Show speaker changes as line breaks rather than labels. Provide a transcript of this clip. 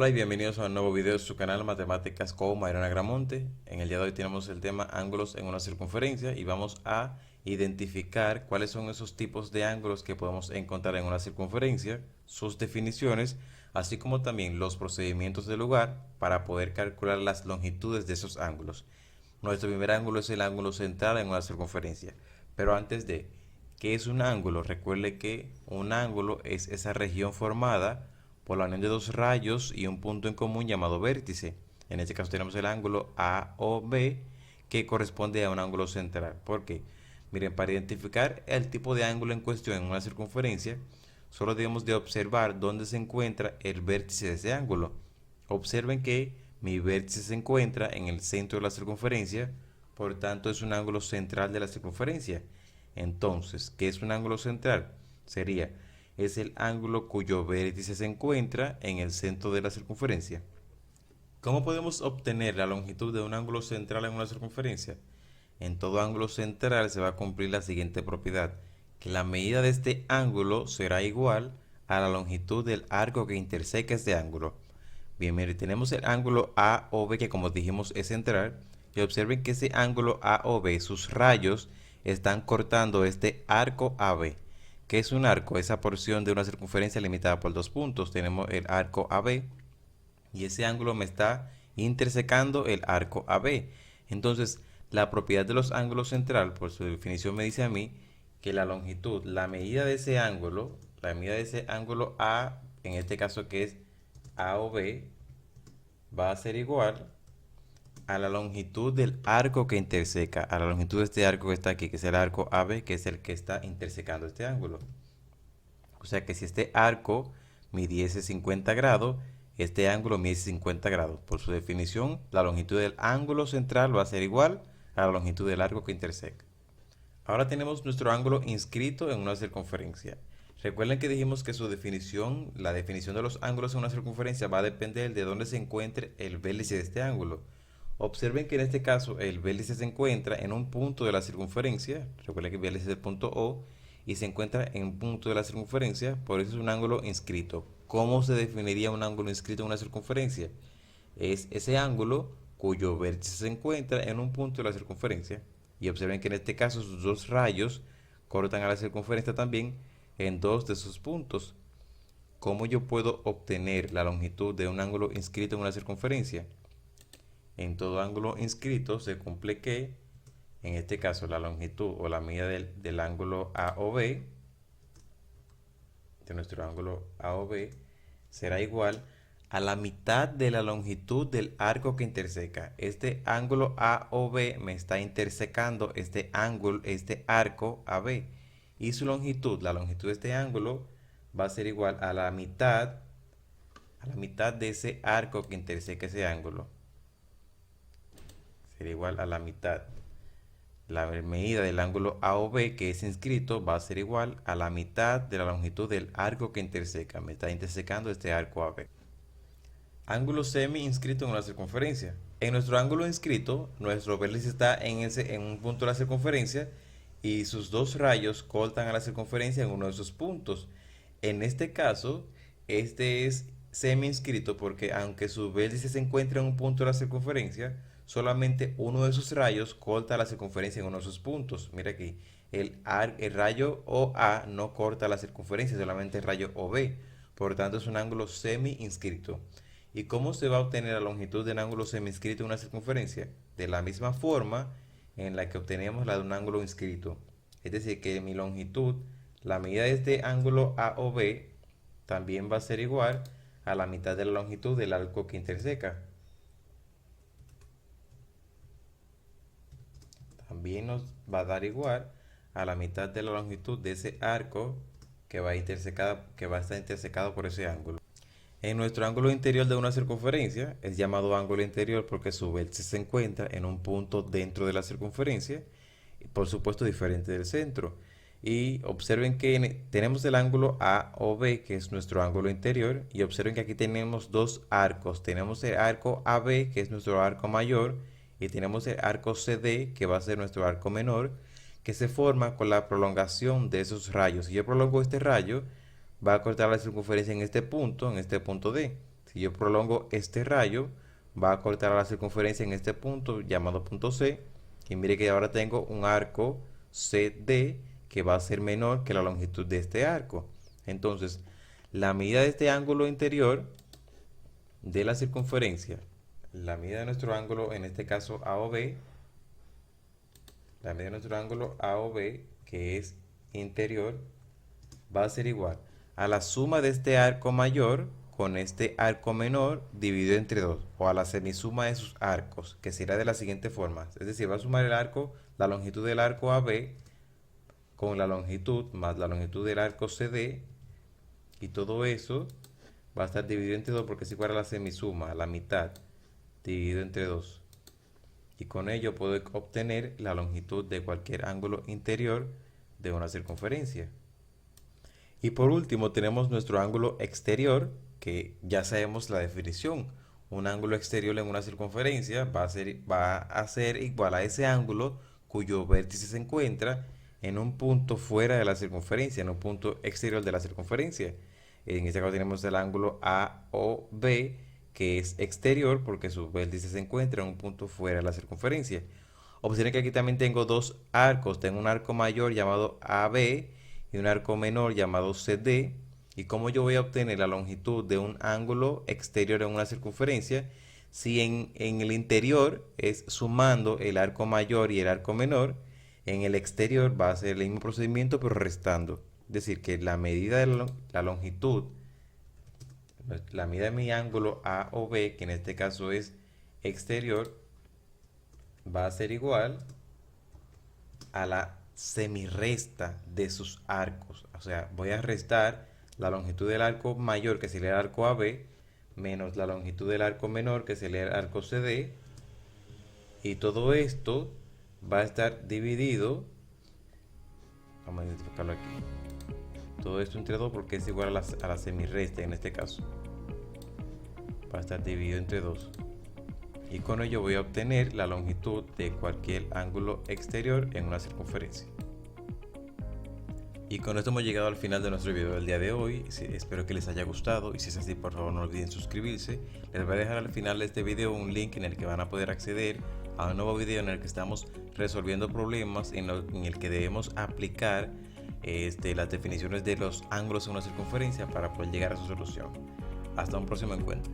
Hola y bienvenidos a un nuevo video de su canal Matemáticas con Mayrona Gramonte. En el día de hoy tenemos el tema ángulos en una circunferencia y vamos a identificar cuáles son esos tipos de ángulos que podemos encontrar en una circunferencia, sus definiciones, así como también los procedimientos del lugar para poder calcular las longitudes de esos ángulos. Nuestro primer ángulo es el ángulo central en una circunferencia. Pero antes de, ¿qué es un ángulo? Recuerde que un ángulo es esa región formada por la unión de dos rayos y un punto en común llamado vértice. En este caso tenemos el ángulo AOB que corresponde a un ángulo central. ¿Por qué? Miren, para identificar el tipo de ángulo en cuestión en una circunferencia, solo debemos de observar dónde se encuentra el vértice de ese ángulo. Observen que mi vértice se encuentra en el centro de la circunferencia, por tanto es un ángulo central de la circunferencia. Entonces, ¿qué es un ángulo central? Es el ángulo cuyo vértice se encuentra en el centro de la circunferencia. ¿Cómo podemos obtener la longitud de un ángulo central en una circunferencia? En todo ángulo central se va a cumplir la siguiente propiedad, que la medida de este ángulo será igual a la longitud del arco que interseca este ángulo. Bien, mire, tenemos el ángulo AOB que como dijimos es central, y observen que ese ángulo AOB, sus rayos están cortando este arco AB. ¿Qué es un arco? Esa porción de una circunferencia limitada por dos puntos. Tenemos el arco AB y ese ángulo me está intersecando el arco AB. Entonces, la propiedad de los ángulos central, por su definición, me dice a mí que la longitud, la medida de ese ángulo, A, en este caso que es AOB, va a ser igual a la longitud del arco que interseca, a la longitud de este arco que está aquí, que es el arco AB, que es el que está intersecando este ángulo. O sea que si este arco midiese 50 grados, este ángulo mide 50 grados. Por su definición, la longitud del ángulo central va a ser igual a la longitud del arco que interseca. Ahora tenemos nuestro ángulo inscrito en una circunferencia. Recuerden que dijimos que su definición, la definición de los ángulos en una circunferencia va a depender de dónde se encuentre el vértice de este ángulo. Observen que en este caso el vértice se encuentra en un punto de la circunferencia. Recuerden que el vértice es el punto O y se encuentra en un punto de la circunferencia, por eso es un ángulo inscrito. ¿Cómo se definiría un ángulo inscrito en una circunferencia? Es ese ángulo cuyo vértice se encuentra en un punto de la circunferencia. Y observen que en este caso sus dos rayos cortan a la circunferencia también en dos de sus puntos. ¿Cómo yo puedo obtener la longitud de un ángulo inscrito en una circunferencia? En todo ángulo inscrito se cumple que, en este caso, la longitud o la medida del ángulo AOB, de nuestro ángulo AOB, será igual a la mitad de la longitud del arco que interseca. Este ángulo AOB me está intersecando este ángulo, este arco AB. Y su longitud, la longitud de este ángulo, va a ser igual a la mitad de ese arco que interseca ese ángulo. Será igual a la mitad. La medida del ángulo AOB que es inscrito va a ser igual a la mitad de la longitud del arco que interseca. Me está intersecando este arco AB. Ángulo semi inscrito en una circunferencia. En nuestro ángulo inscrito, nuestro vértice está en un punto de la circunferencia y sus dos rayos cortan a la circunferencia en uno de esos puntos. En este caso, este es semi inscrito porque aunque su vértice se encuentra en un punto de la circunferencia, solamente uno de sus rayos corta la circunferencia en uno de sus puntos. Mira aquí, el rayo OA no corta la circunferencia, solamente el rayo OB. Por tanto, es un ángulo semi inscrito. ¿Y cómo se va a obtener la longitud del ángulo semi-inscrito en una circunferencia? De la misma forma en la que obtenemos la de un ángulo inscrito. Es decir, que mi longitud, la medida de este ángulo AOB, también va a ser igual a la mitad de la longitud del arco que interseca. También nos va a dar igual a la mitad de la longitud de ese arco que va a estar intersecado por ese ángulo. En nuestro ángulo interior de una circunferencia es llamado ángulo interior porque su vértice se encuentra en un punto dentro de la circunferencia, por supuesto diferente del centro. Y observen que tenemos el ángulo AOB que es nuestro ángulo interior y observen que aquí tenemos dos arcos. Tenemos el arco AB que es nuestro arco mayor y tenemos el arco CD que va a ser nuestro arco menor que se forma con la prolongación de esos rayos. Si yo prolongo este rayo, va a cortar la circunferencia en este punto D. Si yo prolongo este rayo, va a cortar a la circunferencia en este punto llamado punto C. Y mire que ahora tengo un arco CD que va a ser menor que la longitud de este arco. Entonces, la medida de este ángulo interior de la circunferencia, la medida de nuestro ángulo, en este caso AOB, la medida de nuestro ángulo AOB, que es interior, va a ser igual a la suma de este arco mayor con este arco menor dividido entre 2, o a la semisuma de sus arcos, que será de la siguiente forma. Es decir, va a sumar el arco, la longitud del arco AB con la longitud más la longitud del arco CD, y todo eso va a estar dividido entre 2 porque es igual a la semisuma, la mitad, dividido entre 2. Y con ello puedo obtener la longitud de cualquier ángulo interior de una circunferencia. Y por último tenemos nuestro ángulo exterior, que ya sabemos la definición. Un ángulo exterior en una circunferencia va a ser igual a ese ángulo cuyo vértice se encuentra en un punto fuera de la circunferencia, en un punto exterior de la circunferencia. En este caso tenemos el ángulo AOB, que es exterior porque su vértice se encuentra en un punto fuera de la circunferencia. Observen que aquí también tengo dos arcos. Tengo un arco mayor llamado AB y un arco menor llamado CD. ¿Y cómo yo voy a obtener la longitud de un ángulo exterior en una circunferencia? Si en el interior es sumando el arco mayor y el arco menor, en el exterior va a ser el mismo procedimiento pero restando. Es decir, que la medida de la longitud, la medida de mi ángulo AOB, que en este caso es exterior, va a ser igual a la semirresta de sus arcos. O sea, voy a restar la longitud del arco mayor, que sería el arco AB, menos la longitud del arco menor, que sería el arco CD, y todo esto va a estar dividido, vamos a identificarlo aquí, todo esto entre 2 porque es igual a la semirresta en este caso, va a estar dividido entre 2. Y con ello voy a obtener la longitud de cualquier ángulo exterior en una circunferencia. Y con esto hemos llegado al final de nuestro video del día de hoy. Espero que les haya gustado, y si es así, por favor no olviden suscribirse. Les voy a dejar al final de este video un link en el que van a poder acceder a un nuevo video en el que estamos resolviendo problemas en el que debemos aplicar las definiciones de los ángulos en una circunferencia para poder llegar a su solución. Hasta un próximo encuentro.